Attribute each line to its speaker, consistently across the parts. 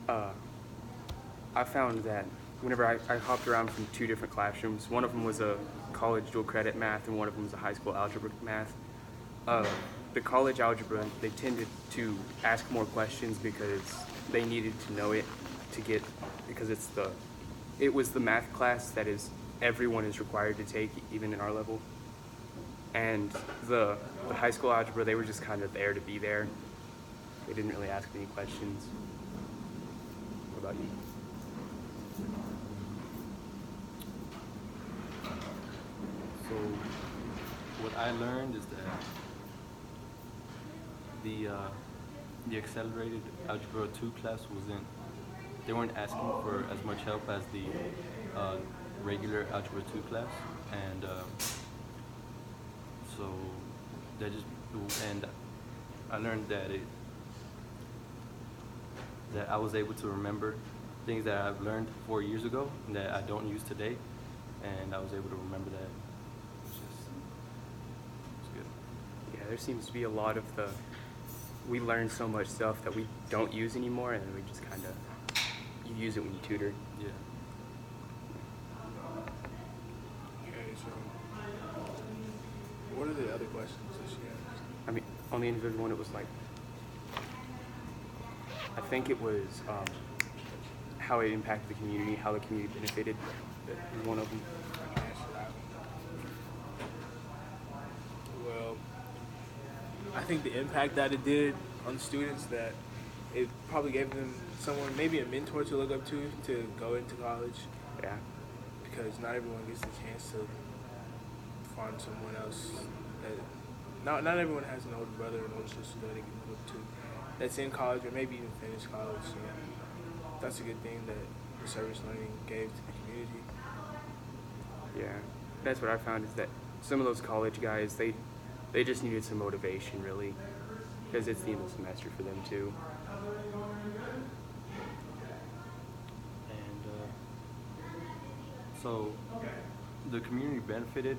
Speaker 1: uh, I found that whenever I hopped around from two different classrooms, one of them was a college dual credit math and one of them was a high school algebra math. Uh, the college algebra, they tended to ask more questions because they needed to know it to get, because it was the math class that everyone is required to take, even in our level. And the high school algebra, they were just kind of there to be there. They didn't really ask any questions. What about you?
Speaker 2: So what I learned is that the accelerated algebra 2 class they weren't asking for as much help as the regular algebra 2 class, and so and I learned that I was able to remember things that I've learned 4 years ago and that I don't use today, and I was able to remember that. It's good.
Speaker 1: Yeah, there seems to be a lot of we learn so much stuff that we don't use anymore, and we just kind of, you use it when you tutor.
Speaker 2: Yeah.
Speaker 3: Okay, so what are the other questions that she asked?
Speaker 1: I mean, on the individual one, it was like, I think it was how it impacted the community, how the community benefited. That was one of them.
Speaker 3: Well, I think the impact that it did on students, that it probably gave them someone, maybe a mentor to look up to go into college,
Speaker 1: Yeah.
Speaker 3: because not everyone gets the chance to find someone else. Not everyone has an older brother or an older sister that they can look up to that's in college or maybe even finished college. So that's a good thing that the service learning gave to the community.
Speaker 1: Yeah, that's what I found, is that some of those college guys, they just needed some motivation, really, because it's the end of the semester for them too.
Speaker 2: And so the community benefited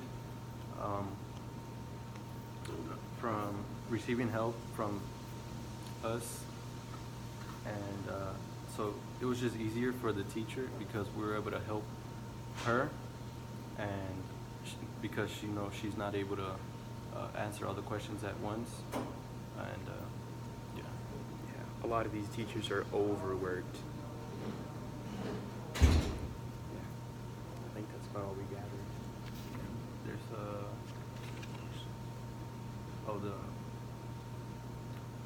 Speaker 2: from receiving help from us, and so it was just easier for the teacher because we were able to help her, and because she's not able to answer all the questions at once, and yeah.
Speaker 1: Yeah, a lot of these teachers are overworked. Yeah, I think that's about all we gathered.
Speaker 2: There's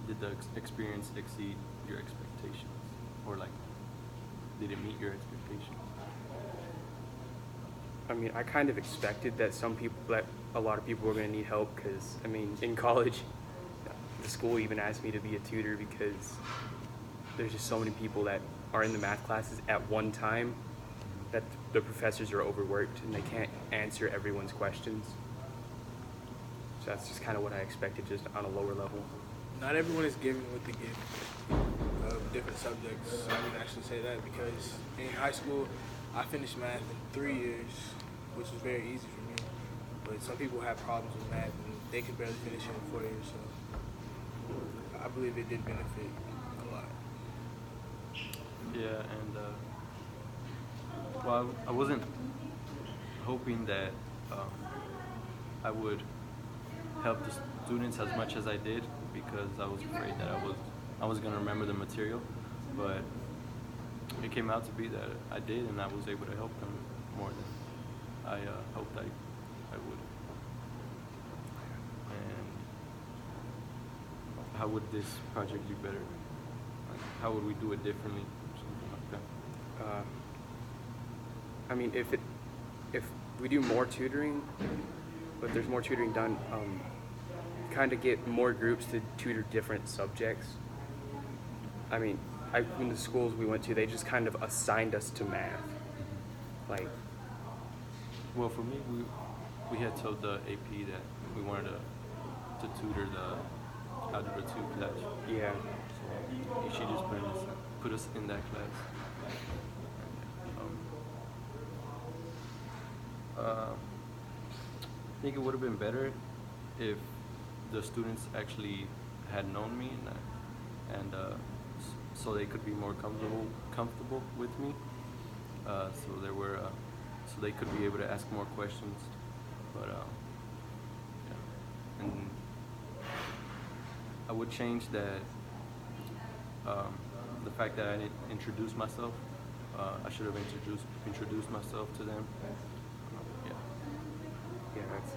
Speaker 2: did the experience exceed your expectations, or like did it meet your expectations?
Speaker 1: I mean, I kind of expected that a lot of people were going to need help, because, I mean, in college, the school even asked me to be a tutor because there's just so many people that are in the math classes at one time that the professors are overworked and they can't answer everyone's questions. So that's just kind of what I expected, just on a lower level.
Speaker 3: Not everyone is given with the gift of different subjects. I would actually say that, because in high school, I finished math in 3 years, which was very easy for me. But some people have problems with math and they can barely finish it in 4 years. So I believe it did benefit a lot.
Speaker 2: Yeah, and well, I wasn't hoping that I would help the students as much as I did, because I was afraid that I was going to remember the material, but it came out to be that I did, and I was able to help them more than I hoped I would. And how would this project be better? Like, how would we do it differently? Something like that.
Speaker 1: I mean, if we do more tutoring, but there's more tutoring done, kind of get more groups to tutor different subjects. I mean, in the schools we went to, they just kind of assigned us to math. Like,
Speaker 2: Well, for me, we had told the AP that we wanted to tutor the Algebra 2 class.
Speaker 1: yeah,
Speaker 2: So she just put us in that class. I think it would have been better if the students actually had known me and so they could be more comfortable with me. So they could be able to ask more questions. But yeah, and I would change that. The fact that I didn't introduce myself, I should have introduced myself to them. Yeah.
Speaker 1: Yeah, that's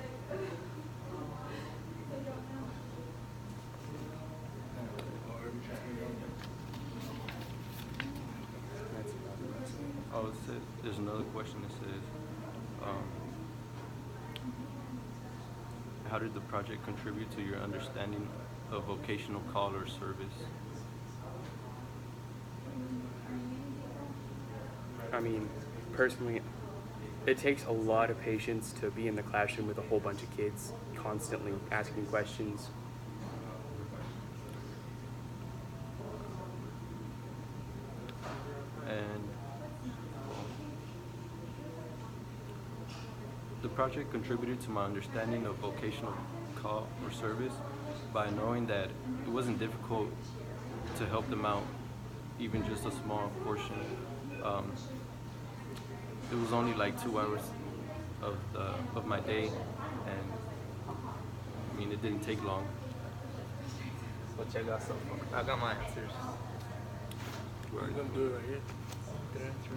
Speaker 1: that's about it.
Speaker 2: Oh, it says, there's another question that says, how did the project contribute to your understanding of vocational call or service?
Speaker 1: I mean, personally, it takes a lot of patience to be in the classroom with a whole bunch of kids, constantly asking questions.
Speaker 2: And the project contributed to my understanding of vocational call or service by knowing that it wasn't difficult to help them out, even just a small portion. It was only like 2 hours of my day, and I mean it didn't take long.
Speaker 4: So check out so far. I got my answers.
Speaker 3: We're gonna do it right here.
Speaker 4: Good answer.